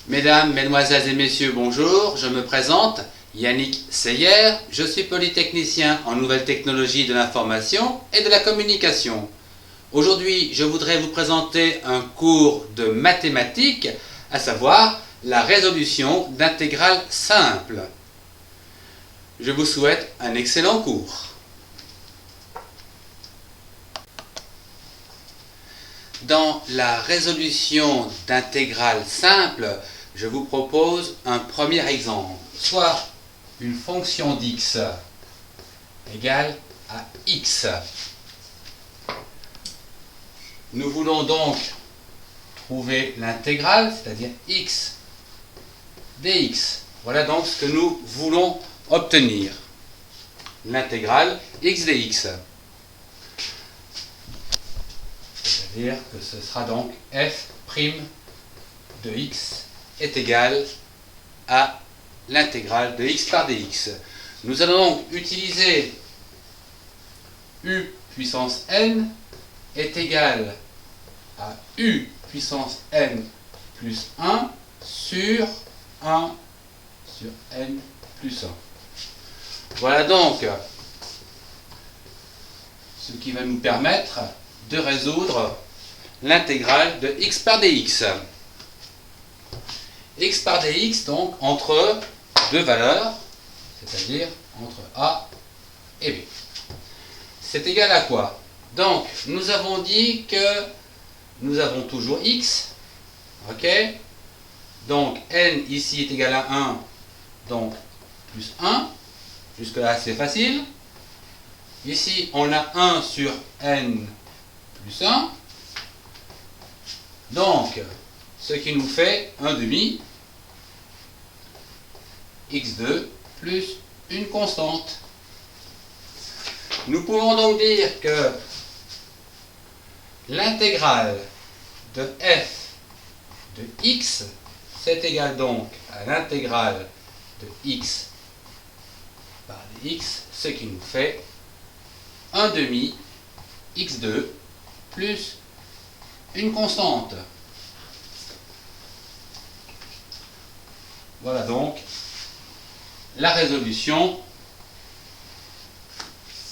Mesdames, Mesdemoiselles et Messieurs, bonjour, je me présente, Yannick Seyer, je suis polytechnicien en nouvelles technologies de l'information et de la communication. Aujourd'hui, je voudrais vous présenter un cours de mathématiques, à savoir la résolution d'intégrales simples. Je vous souhaite un excellent cours. Dans la résolution d'intégrales simples, je vous propose un premier exemple, soit une fonction d'x égale à x. Nous voulons donc trouver l'intégrale, c'est-à-dire x dx. Voilà donc ce que nous voulons obtenir. L'intégrale x dx. C'est-à-dire que ce sera donc f' de x est égal à l'intégrale de x par dx. Nous allons donc utiliser u puissance n est égal à u puissance n plus 1 sur 1 sur n plus 1. Voilà donc ce qui va nous permettre de résoudre l'intégrale de x par dx. X par dx, donc, entre deux valeurs, c'est-à-dire entre a et b. C'est égal à quoi? Donc, nous avons dit que nous avons toujours x, ok? Donc, n ici est égal à 1, donc plus 1. Jusque-là, c'est facile. Ici, on a 1 sur n plus 1. Donc, ce qui nous fait 1 demi x2 plus une constante. Nous pouvons donc dire que l'intégrale de f de x, c'est égal donc à l'intégrale de x par dx, ce qui nous fait 1 demi x2 plus une constante. Voilà donc la résolution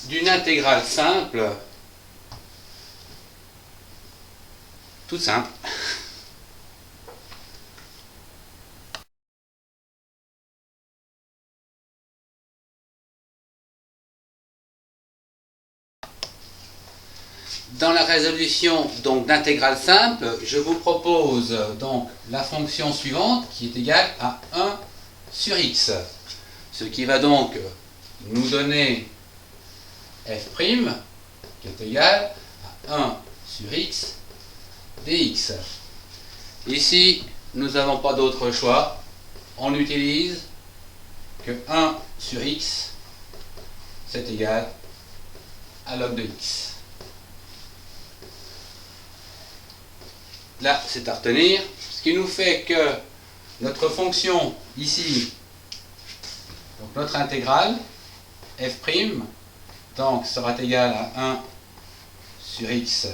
d'une intégrale simple, toute simple. Dans la résolution donc d'intégrale simple, je vous propose donc la fonction suivante qui est égale à 1 sur x. Ce qui va donc nous donner f' qui est égal à 1 sur x dx. Ici, nous n'avons pas d'autre choix. On utilise que 1 sur x, c'est égal à log de x. Là, c'est à retenir, ce qui nous fait que notre fonction ici, donc notre intégrale, f', donc sera égale à 1 sur x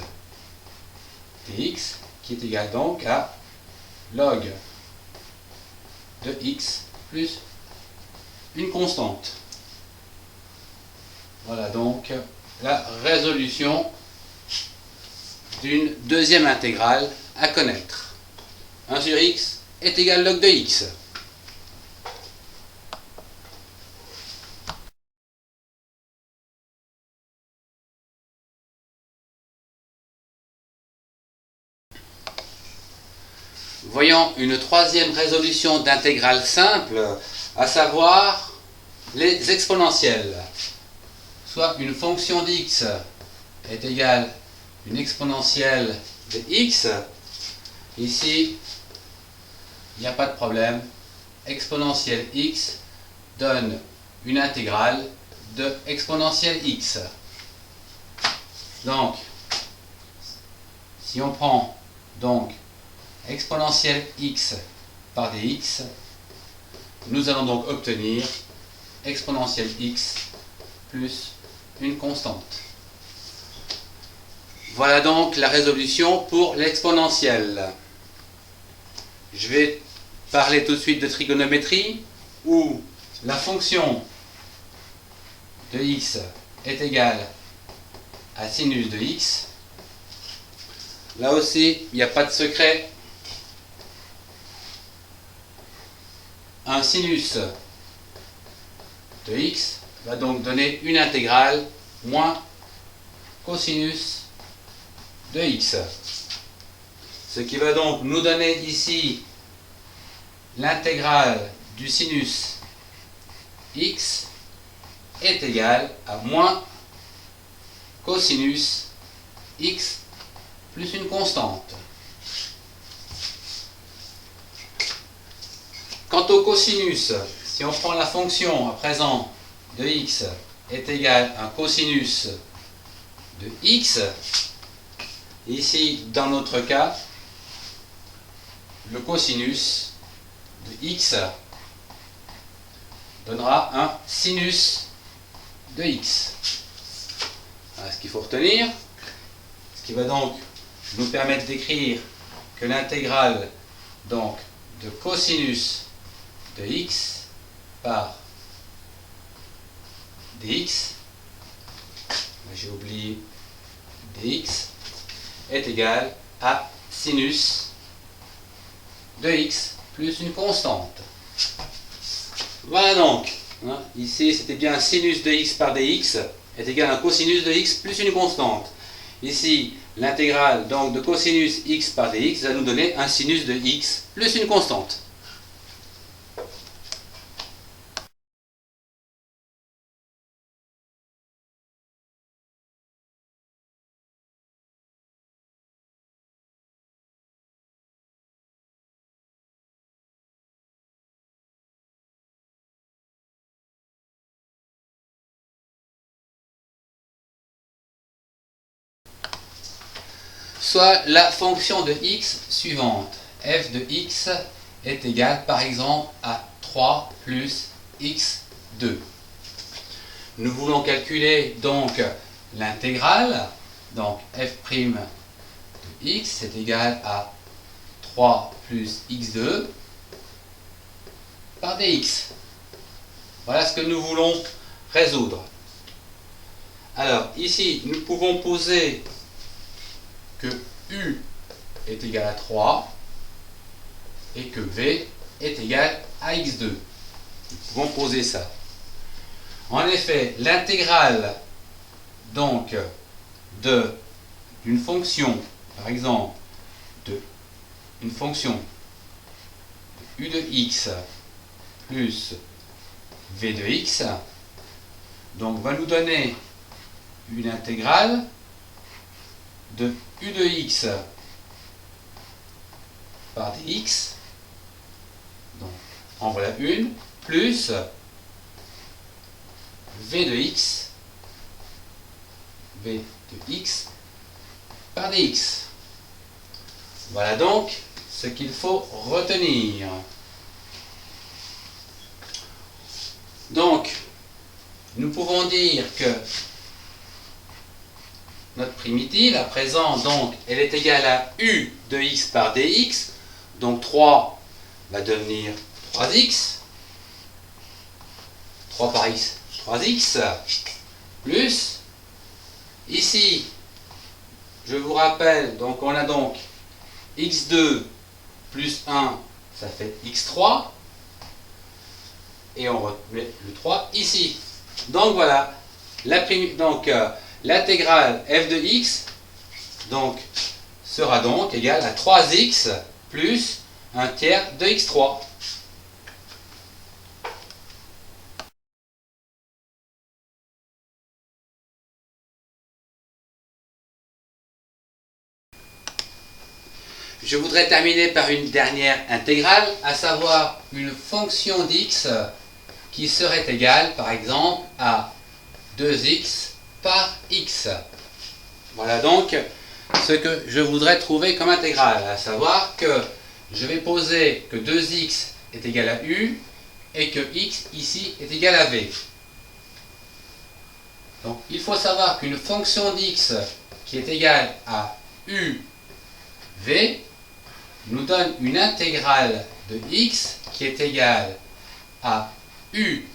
dx, qui est égal donc à log de x plus une constante. Voilà donc la résolution d'une deuxième intégrale à connaître. 1 sur x est égal log de x. Voyons une troisième résolution d'intégrale simple, à savoir les exponentielles. Soit une fonction d'x est égale à une exponentielle de x. Ici, il n'y a pas de problème. Exponentielle x donne une intégrale de exponentielle x. Donc, si on prend donc exponentielle x par dx, nous allons donc obtenir exponentielle x plus une constante. Voilà donc la résolution pour l'exponentielle. Je vais parler tout de suite de trigonométrie, où la fonction de x est égale à sinus de x. Là aussi, il n'y a pas de secret. Un sinus de x va donc donner une intégrale moins cosinus de x. Ce qui va donc nous donner ici l'intégrale du sinus x est égale à moins cosinus x plus une constante. Quant au cosinus, si on prend la fonction à présent de x est égale à un cosinus de x, ici dans notre cas, le cosinus de x donnera un sinus de x. Voilà ce qu'il faut retenir, ce qui va donc nous permettre d'écrire que l'intégrale donc de cosinus de x par dx, j'ai oublié dx, est égale à sinus de x plus une constante. Voilà donc, hein, ici c'était bien sinus de x par dx est égal à un cosinus de x plus une constante. Ici, l'intégrale donc de cosinus x par dx va nous donner un sinus de x plus une constante. Soit la fonction de x suivante, f de x est égale par exemple à 3 plus x2. Nous voulons calculer donc l'intégrale, donc f' de x est égal à 3 plus x2 par dx. Voilà ce que nous voulons résoudre. Alors ici, nous pouvons poser que U est égal à 3 et que V est égal à x2. Nous pouvons poser ça. En effet, l'intégrale donc d'une fonction, par exemple, une fonction U de x plus V de x, donc va nous donner une intégrale de U de x par dx, donc en voilà une, plus V de x par dx. Voilà donc ce qu'il faut retenir. Donc, nous pouvons dire que notre primitive, à présent, donc, elle est égale à U de x par dx. Donc 3 va devenir 3x. 3 par x, 3x. Plus, ici, je vous rappelle, donc on a donc x2 plus 1, ça fait x3. Et on remet le 3 ici. Donc voilà, l'intégrale f de x donc, sera donc égale à 3x plus 1 tiers de x3. Je voudrais terminer par une dernière intégrale, à savoir une fonction d'x qui serait égale, par exemple, à 2x par x. Voilà donc ce que je voudrais trouver comme intégrale, à savoir que je vais poser que 2x est égal à u et que x ici est égal à v. Donc il faut savoir qu'une fonction d'x qui est égale à u v nous donne une intégrale de x qui est égal à u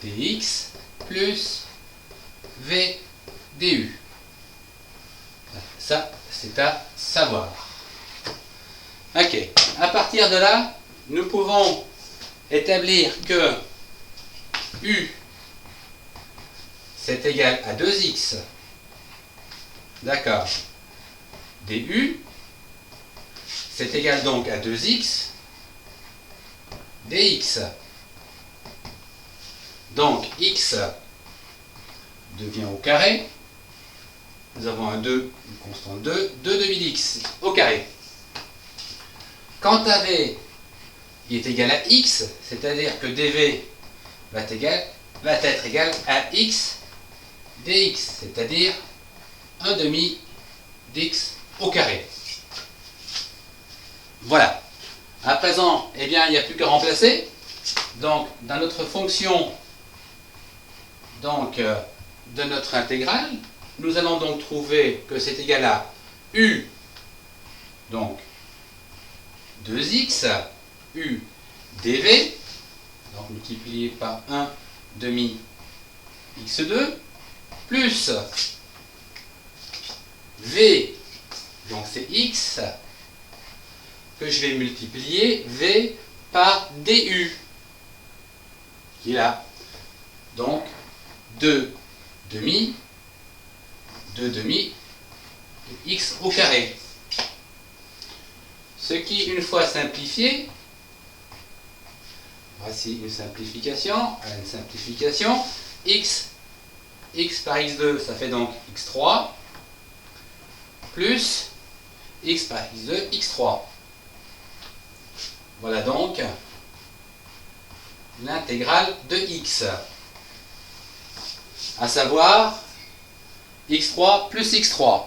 dx plus v du. Ça, c'est à savoir. Ok. À partir de là, nous pouvons établir que u c'est égal à 2x, d'accord, du c'est égal donc à 2x dx. Donc x devient au carré. Nous avons un 2, une constante 2 demi-x au carré. Quant à v, il est égal à x, c'est-à-dire que dv va être égal à x dx, c'est-à-dire 1 demi dx au carré. Voilà. À présent, eh bien, il n'y a plus qu'à remplacer. Donc, dans notre fonction de notre intégrale, nous allons donc trouver que c'est égal à u, donc 2x, u dv, donc multiplié par 1 demi x2, plus v, donc c'est x, que je vais multiplier v par du, qui est là. Donc 2 demi x au carré. Ce qui, une fois simplifié, voici une simplification, x par x2, ça fait donc x3, plus x par x2, x3. Voilà donc l'intégrale de x, à savoir x3 plus x3.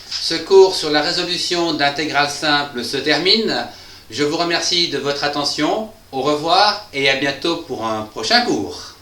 Ce cours sur la résolution d'intégrales simples se termine. Je vous remercie de votre attention. Au revoir et à bientôt pour un prochain cours.